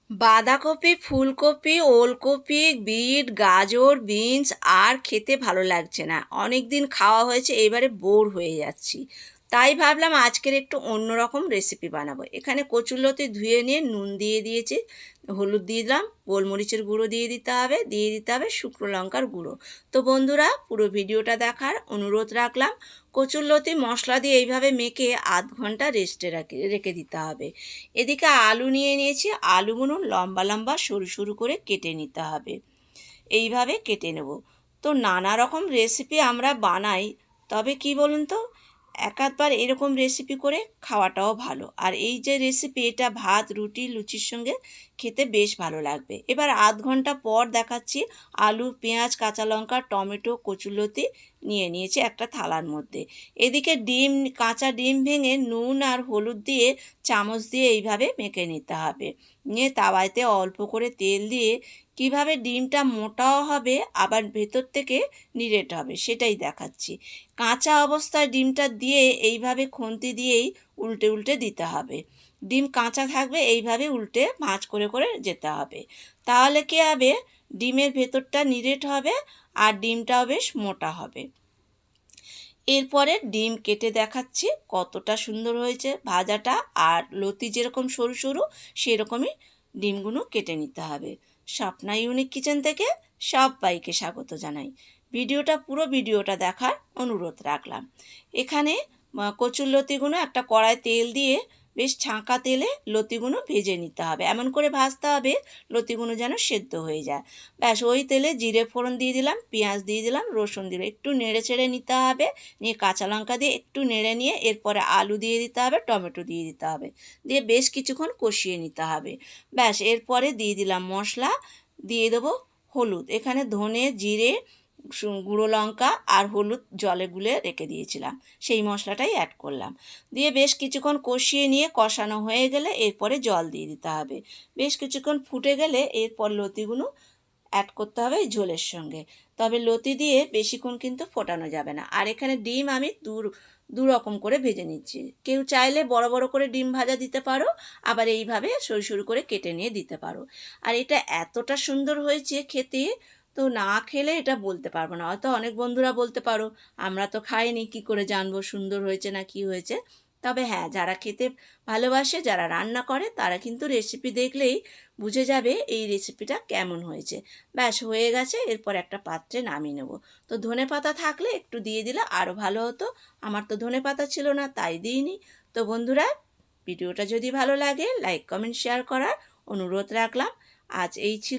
বাঁধাকপি, ফুলকপি, ওলকপি, বিট, গাজর, বিনস আর খেতে ভালো লাগছে না। অনেক দিন খাওয়া হয়েছে, এবারে বোর হয়ে যাচ্ছি। তাই ভাবলাম আজকের একটু অন্যরকম রেসিপি বানাবো। এখানে কচুরলতি ধুয়ে নিয়ে নুন দিয়ে দিয়েছি, হলুদ দিয়ে দিলাম, গোলমরিচের গুঁড়ো দিয়ে দিতে হবে শুকনো লঙ্কার গুঁড়ো। তো বন্ধুরা, পুরো ভিডিওটা দেখার অনুরোধ রাখলাম। কচুরলতি মশলা দিয়ে এইভাবে মেখে আধ ঘন্টা রেস্টে রেখে দিতে হবে। এদিকে আলু নিয়ে নিয়েছি, আলুগুলো লম্বা লম্বা সরু সরু করে কেটে নিতে হবে। এইভাবে কেটে নেব। তো নানা রকম রেসিপি আমরা বানাই, তবে কি বলুন তো, এক আধবার এরকম রেসিপি করে খাওয়াটাও ভালো। আর এই যে রেসিপি, এটা ভাত, রুটি, লুচির সঙ্গে খেতে বেশ ভালো লাগবে। এবার আধ ঘন্টা পর দেখাচ্ছি। আলু, পেঁয়াজ, কাঁচা লঙ্কা, টমেটো, কচুরলতি নিয়ে নিয়েছি একটা থালার মধ্যে। এদিকে কাঁচা ডিম ভেঙে নুন আর হলুদ দিয়ে চামচ দিয়ে এইভাবে মেখে নিতে হবে। নিয়ে তাওয়াতে অল্প করে তেল দিয়ে কিভাবে ডিমটা মোটাও হবে আবার ভেতর থেকে নিরেট হবে সেটাই দেখাচ্ছি। কাঁচা অবস্থায় ডিমটা দিয়ে এইভাবে খুন্তি দিয়েই উল্টে উল্টে দিতে হবে। ডিম কাঁচা থাকবে, এইভাবে উল্টে ভাঁজ করে করে যেতে হবে। তাহলে কী হবে, ডিমের ভেতরটা নিরেট হবে আর ডিমটাও বেশ মোটা হবে। এরপরে ডিম কেটে দেখাচ্ছি কতটা সুন্দর হয়েছে ভাজাটা। আর লতি যেরকম সরু সরু, সেরকমই ডিমগুলো কেটে নিতে হবে। স্বপ্না ইউনিক কিচেন থেকে সবাইকে স্বাগত জানাই। পুরো ভিডিওটা দেখার অনুরোধ রাখলাম। এখানে কচুর লতিগুলো একটা কড়ায় তেল দিয়ে বেশ ছাঁকা তেলে লতিগুলো ভেজে নিতে হবে। এমন করে ভাজতে হবে লতিগুলো যেন সেদ্ধ হয়ে যায়। ব্যাস, ওই তেলে জিরে ফোড়ন দিয়ে দিলাম, পেঁয়াজ দিয়ে দিলাম, রসুন দিলাম, একটু নেড়ে চেড়ে নিতে হবে। নিয়ে কাঁচা লঙ্কা দিয়ে একটু নেড়ে নিয়ে এরপরে আলু দিয়ে দিতে হবে, টমেটো দিয়ে দিতে হবে, দিয়ে বেশ কিছুক্ষণ কষিয়ে নিতে হবে। ব্যাস, এরপরে দিয়ে দিলাম মশলা, দিয়ে দেবো হলুদ। এখানে ধনে, জিরে, গুঁড়ো লঙ্কা আর হলুদ জলে গুলে রেখে দিয়েছিলাম, সেই মশলাটাই অ্যাড করলাম। দিয়ে বেশ কিছুক্ষণ কষিয়ে নিয়ে কষানো হয়ে গেলে এরপরে জল দিয়ে দিতে হবে। বেশ কিছুক্ষণ ফুটে গেলে এরপর লতিগুলো অ্যাড করতে হবে এই ঝোলের সঙ্গে। তবে লতি দিয়ে বেশিক্ষণ কিন্তু ফোটানো যাবে না। আর এখানে ডিম আমি দু রকম করে ভেজে নিচ্ছি। কেউ চাইলে বড় বড় করে ডিম ভাজা দিতে পারো, আবার এইভাবে সরু সরু করে কেটে নিয়ে দিতে পারো। আর এটা এতটা সুন্দর হয়েছে খেতে, তো না খেলে এটা বলতে পারবো না। হয়তো অনেক বন্ধুরা বলতে পারো আমরা তো খাইনি, কী করে জানবো সুন্দর হয়েছে না কি হয়েছে। তবে হ্যাঁ, যারা খেতে ভালোবাসে, যারা রান্না করে, তারা কিন্তু রেসিপি দেখলেই বুঝে যাবে এই রেসিপিটা কেমন হয়েছে। ব্যাস, হয়ে গেছে। এরপর একটা পাত্রে নামিয়ে নেব। তো ধনেপাতা থাকলে একটু দিয়ে দিলে আরও ভালো হতো। আমার তো ধনেপাতা ছিল না, তাই দিইনি। তো বন্ধুরা, ভিডিওটা যদি ভালো লাগে লাইক, কমেন্ট, শেয়ার করার অনুরোধ রাখলাম। আজ এই ছিল।